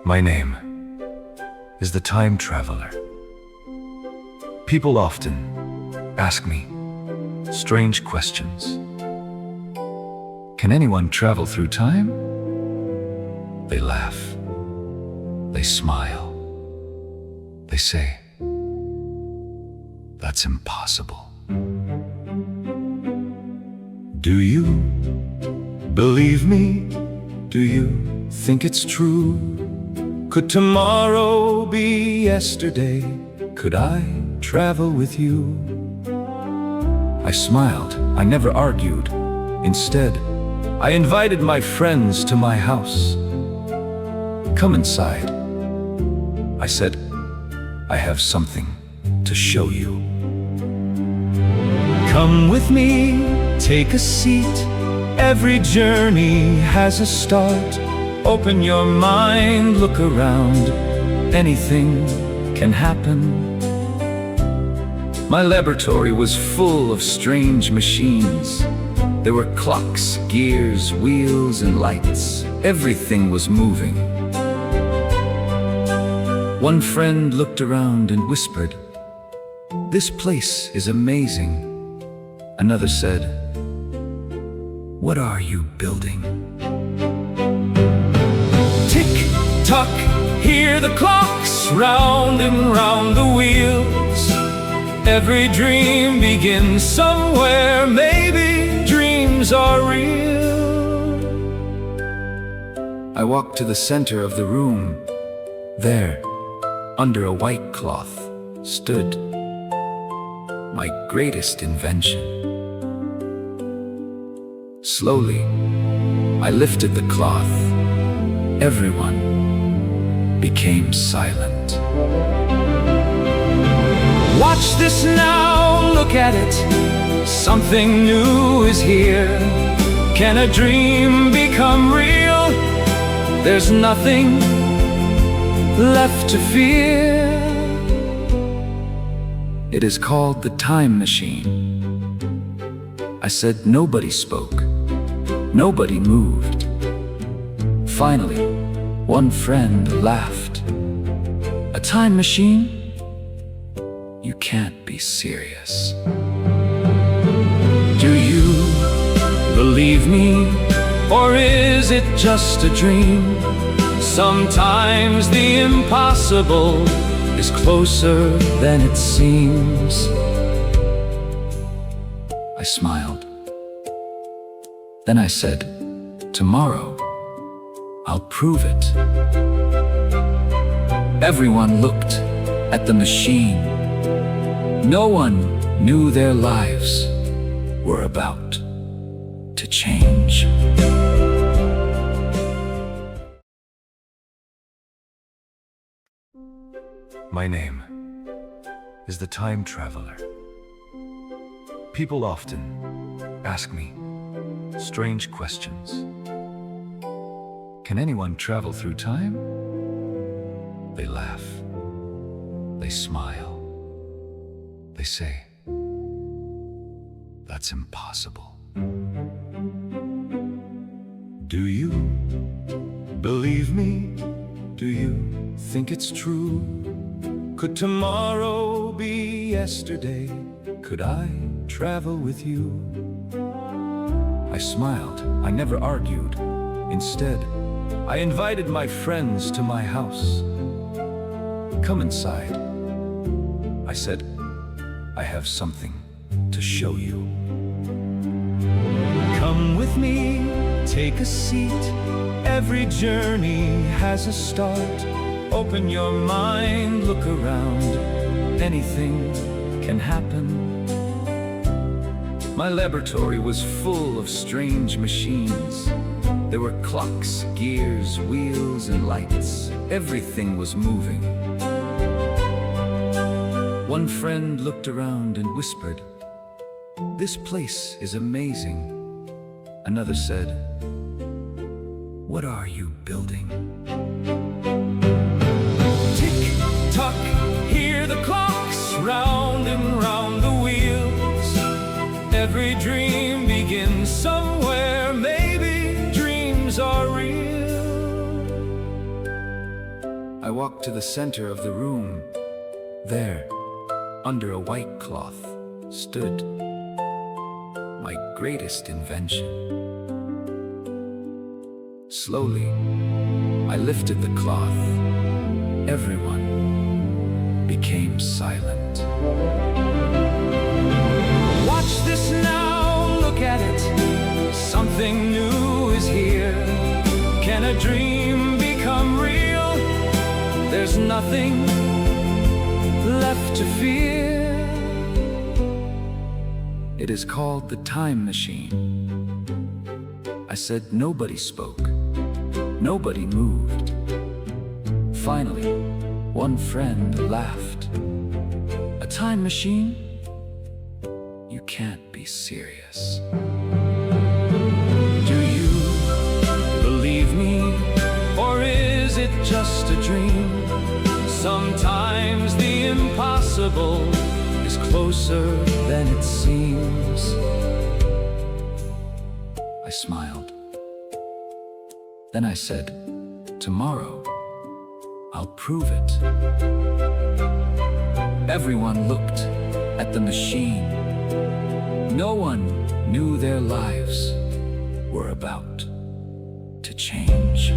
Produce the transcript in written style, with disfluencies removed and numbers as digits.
My name is the Time Traveler. People often ask me strange questions. Can anyone travel through time? They laugh. They smile. They say, that's impossible. Do you believe me? Do you think it's true? Could tomorrow be yesterday? Could I travel with you? I smiled. I never argued. Instead, I invited my friends to my house. Come inside. I said, I have something to show you. Come with me, take a seat. Every journey has a start. Open your mind, look around. Anything can happen. My laboratory was full of strange machines. There were clocks, gears, wheels, and lights. Everything was moving. One friend looked around and whispered, "This place is amazing." Another said, "What are you building?" Tick-tock, hear the clocks round and round the wheels. Every dream begins somewhere, maybe dreams are real. I walked to the center of the room. There, under a white cloth, stood my greatest invention. Slowly, I lifted the cloth. Everyone became silent. Watch this now, look at it. Something new is here. Can a dream become real? There's nothing left to fear. It is called the time machine. I said nobody spoke. Nobody moved. Finally, one friend laughed. A time machine? You can't be serious. Do you believe me? Or is it just a dream? Sometimes the impossible is closer than it seems. I smiled. Then I said, tomorrow, I'll prove it. Everyone looked at the machine. No one knew their lives were about to change. My name is the Time Traveler. People often ask me strange questions. Can anyone travel through time? They laugh. They smile. They say, that's impossible. Do you believe me? Do you think it's true? Could tomorrow be yesterday? Could I travel with you? I smiled. I never argued. Instead, I invited my friends to my house. Come inside. I said, I have something to show you. Come with me, take a seat. Every journey has a start. Open your mind, look around. Anything can happen. My laboratory was full of strange machines. There were clocks, gears, wheels, and lights. Everything was moving. One friend looked around and whispered, "This place is amazing." Another said, "What are you building?" Tick-tock, hear the clocks round and round the wheels. Every dream begins somewhere, maybe dreams are real. walked to the center of the room. There, under a white cloth, stood my greatest invention. Slowly, I lifted the cloth. Everyone became silent. Watch this now, look at it. Something new is here. Can a dream become real? There's nothing left to fear. It is called the time machine. I said nobody spoke. Nobody moved. Finally, one friend laughed. A time machine? You can't be serious. Do you believe me? Or is it just a dream? Sometimes the impossible is closer than it seems. I smiled. Then I said, tomorrow, I'll prove it. Everyone looked at the machine. No one knew their lives were about to change.